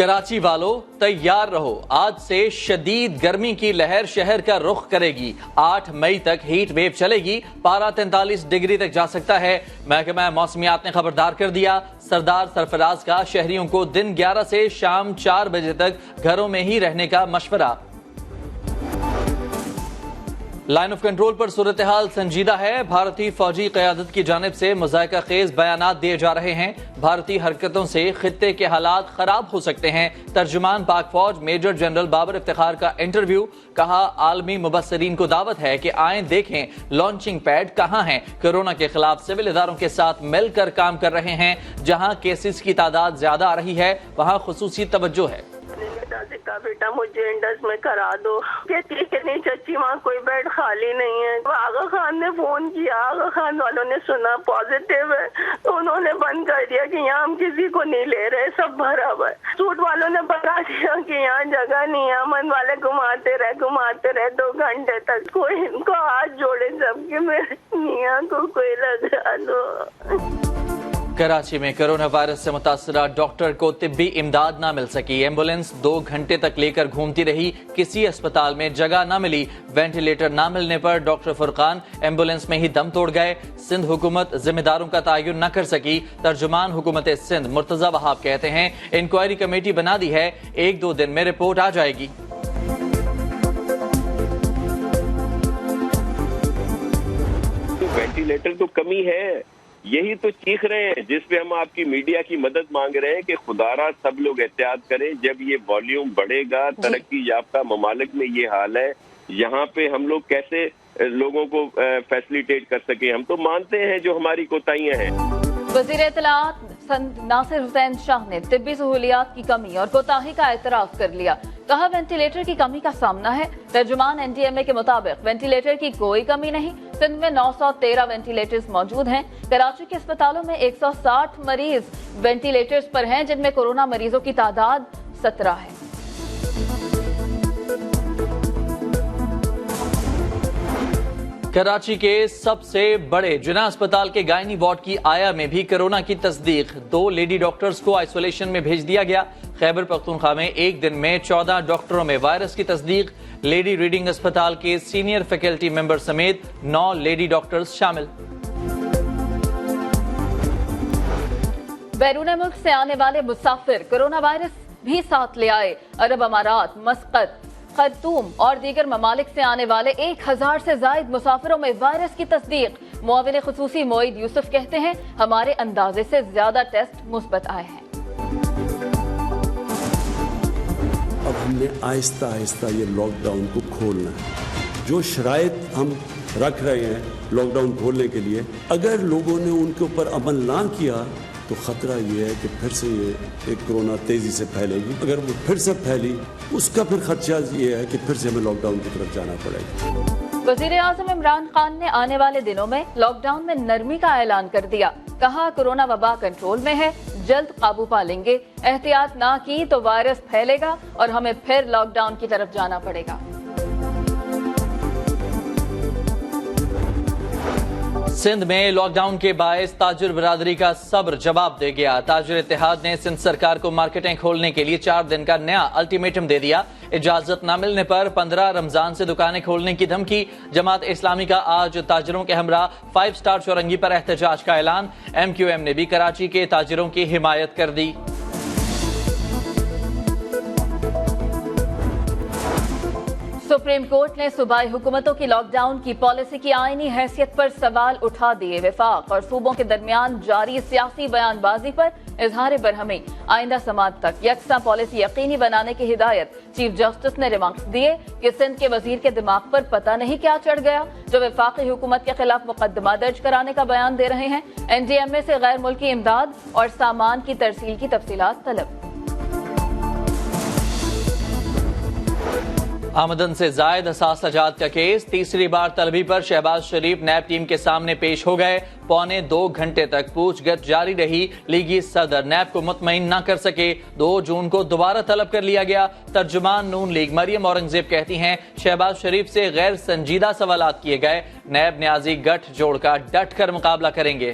کراچی والوں تیار رہو، آج سے شدید گرمی کی لہر شہر کا رخ کرے گی۔ 8 مئی تک ہیٹ ویو چلے گی، پارہ 43 ڈگری تک جا سکتا ہے۔ محکمہ موسمیات نے خبردار کر دیا، سردار سرفراز کا شہریوں کو دن 11 سے شام 4 بجے تک گھروں میں ہی رہنے کا مشورہ۔ لائن آف کنٹرول پر صورتحال سنجیدہ ہے، بھارتی فوجی قیادت کی جانب سے مذائقہ خیز بیانات دیے جا رہے ہیں۔ بھارتی حرکتوں سے خطے کے حالات خراب ہو سکتے ہیں۔ ترجمان پاک فوج میجر جنرل بابر افتخار کا انٹرویو، کہا عالمی مبصرین کو دعوت ہے کہ آئیں دیکھیں لانچنگ پیڈ کہاں ہیں۔ کورونا کے خلاف سول اداروں کے ساتھ مل کر کام کر رہے ہیں، جہاں کیسز کی تعداد زیادہ آ رہی ہے وہاں خصوصی توجہ ہے۔ بیٹا مجھے انڈس میں کرا دو، کہتی ہے کہ نہیں چچی وہاں کوئی بیڈ خالی نہیں ہے۔ آغا خان نے فون کیا، آغا خان والوں نے سنا پازیٹیو ہے تو انہوں نے بند کر دیا کہ یہاں ہم کسی کو نہیں لے رہے، سب بھرا ہوا ہے۔ سوٹ والوں نے بتا دیا کہ یہاں جگہ نہیں ہے، امن والے گھماتے رہے 2 گھنٹے تک۔ کوئی ان کو ہاتھ جوڑے سب کے، میرے میاں کو کوئی لگا دو۔ کراچی میں کرونا وائرس سے متاثرہ ڈاکٹر کو طبی امداد نہ مل سکی، ایمبولینس 2 گھنٹے تک لے کر گھومتی رہی، کسی اسپتال میں جگہ نہ ملی۔ وینٹیلیٹر نہ ملنے پر ڈاکٹر فرقان ایمبولینس میں ہی دم توڑ گئے۔ سندھ حکومت ذمہ داروں کا تعین نہ کر سکی۔ ترجمان حکومت سندھ مرتضی وہاب کہتے ہیں انکوائری کمیٹی بنا دی ہے، 1-2 دن میں رپورٹ آ جائے گی۔ وینٹیلیٹر تو کمی ہے، یہی تو چیخ رہے ہیں، جس پہ ہم آپ کی میڈیا کی مدد مانگ رہے ہیں کہ خدارا سب لوگ احتیاط کریں۔ جب یہ والیوم بڑھے گا، ترقی یافتہ ممالک میں یہ حال ہے، یہاں پہ ہم لوگ کیسے لوگوں کو فیسلیٹیٹ کر سکیں؟ ہم تو مانتے ہیں جو ہماری کوتاہیاں ہیں۔ وزیر اطلاعات ناصر حسین شاہ نے طبی سہولیات کی کمی اور کوتاہی کا اعتراف کر لیا، کہا وینٹیلیٹر کی کمی کا سامنا ہے۔ ترجمان NDMA کے مطابق وینٹیلیٹر کی کوئی کمی نہیں، سندھ میں 913 وینٹیلیٹرز موجود ہیں۔ کراچی کے اسپتالوں میں 160 مریض وینٹیلیٹرز پر ہیں، جن میں کورونا مریضوں کی تعداد 17 ہے۔ کراچی کے سب سے بڑے جناح اسپتال کے گائنی وارڈ کی آیا میں بھی کورونا کی تصدیق، 2 لیڈی ڈاکٹرز کو آئسولیشن میں بھیج دیا گیا۔ خیبر پختونخوا میں ایک دن میں 14 ڈاکٹروں میں وائرس کی تصدیق، لیڈی ریڈنگ اسپتال کے سینئر فیکلٹی ممبر سمیت 9 لیڈی ڈاکٹرز شامل۔ بیرون ملک سے آنے والے مسافر کورونا وائرس بھی ساتھ لے آئے۔ عرب امارات، مسقط، خرطوم اور دیگر ممالک سے آنے والے 1000 سے زائد مسافروں میں وائرس کی تصدیق۔ معاون خصوصی معید یوسف کہتے ہیں ہمارے اندازے سے زیادہ ٹیسٹ مثبت آئے ہیں۔ اب ہم نے آہستہ آہستہ یہ لاک ڈاؤن کو کھولنا ہے۔ جو شرائط ہم رکھ رہے ہیں لاک ڈاؤن کھولنے کے لیے، اگر لوگوں نے ان کے اوپر عمل نہ کیا تو خطرہ یہ ہے کہ پھر سے یہ ایک کورونا تیزی سے پھیلے گی۔ اگر وہ پھر سے پھیلی، اس کا پھر خدشہ یہ ہے کہ پھر سے ہمیں لاک ڈاؤن کی طرف جانا پڑے گا۔ وزیر اعظم عمران خان نے آنے والے دنوں میں لاک ڈاؤن میں نرمی کا اعلان کر دیا، کہا کورونا وبا کنٹرول میں ہے، جلد قابو پا لیں گے، احتیاط نہ کی تو وائرس پھیلے گا اور ہمیں پھر لاک ڈاؤن کی طرف جانا پڑے گا۔ سندھ میں لاک ڈاؤن کے باعث تاجر برادری کا صبر جواب دے گیا۔ تاجر اتحاد نے سندھ سرکار کو مارکیٹیں کھولنے کے لیے 4 دن کا نیا الٹیمیٹم دے دیا۔ اجازت نہ ملنے پر 15 رمضان سے دکانیں کھولنے کی دھمکی۔ جماعت اسلامی کا آج تاجروں کے ہمراہ 5 سٹار چورنگی پر احتجاج کا اعلان۔ MQM نے بھی کراچی کے تاجروں کی حمایت کر دی۔ سپریم کورٹ نے صوبائی حکومتوں کی لاک ڈاؤن کی پالیسی کی آئینی حیثیت پر سوال اٹھا دیے۔ وفاق اور صوبوں کے درمیان جاری سیاسی بیان بازی پر اظہار برہمی، آئندہ سماعت تک یکساں پالیسی یقینی بنانے کی ہدایت۔ چیف جسٹس نے ریمارکس دیے کہ سندھ کے وزیر کے دماغ پر پتہ نہیں کیا چڑھ گیا جو وفاقی حکومت کے خلاف مقدمہ درج کرانے کا بیان دے رہے ہیں۔ NDMA سے غیر ملکی امداد اور سامان کی ترسیل کی تفصیلات طلب۔ آمدن سے زائد اثاثہ جات کا کیس، تیسری بار طلبی پر شہباز شریف نیب ٹیم کے سامنے پیش ہو گئے۔ 2.25 گھنٹے تک پوچھ گچھ جاری رہی، لیگی صدر نیب کو مطمئن نہ کر سکے، 2 جون کو دوبارہ طلب کر لیا گیا۔ ترجمان نون لیگ مریم اورنگزیب کہتی ہیں شہباز شریف سے غیر سنجیدہ سوالات کیے گئے، نیب نیازی گٹھ جوڑ کر ڈٹ کر مقابلہ کریں گے۔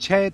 6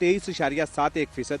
23.71%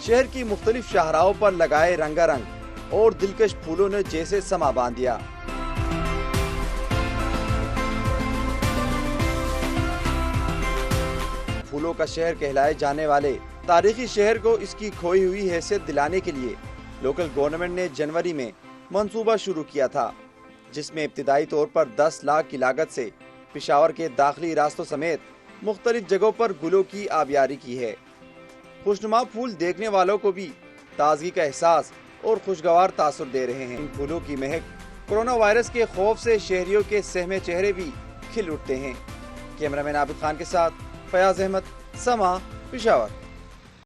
شہر کی مختلف شاہراہوں پر لگائے رنگا رنگ اور دلکش پھولوں نے جیسے سما باندھ دیا۔ پھولوں کا شہر کہلائے جانے والے تاریخی شہر کو اس کی کھوئی ہوئی حیثیت دلانے کے لیے لوکل گورنمنٹ نے جنوری میں منصوبہ شروع کیا تھا، جس میں ابتدائی طور پر 10 لاکھ کی لاگت سے پشاور کے داخلی راستوں سمیت مختلف جگہوں پر گلوں کی آبیاری کی ہے۔ خوشنما پھول دیکھنے والوں کو بھی تازگی کا احساس اور خوشگوار تاثر دے رہے ہیں۔ ان پھولوں کی مہک کورونا وائرس کے خوف سے شہریوں کے سہمے چہرے بھی کھل اٹھتے ہیں۔ کیمرہ مین عابد خان کے ساتھ فیاض احمد، سما، پشاور۔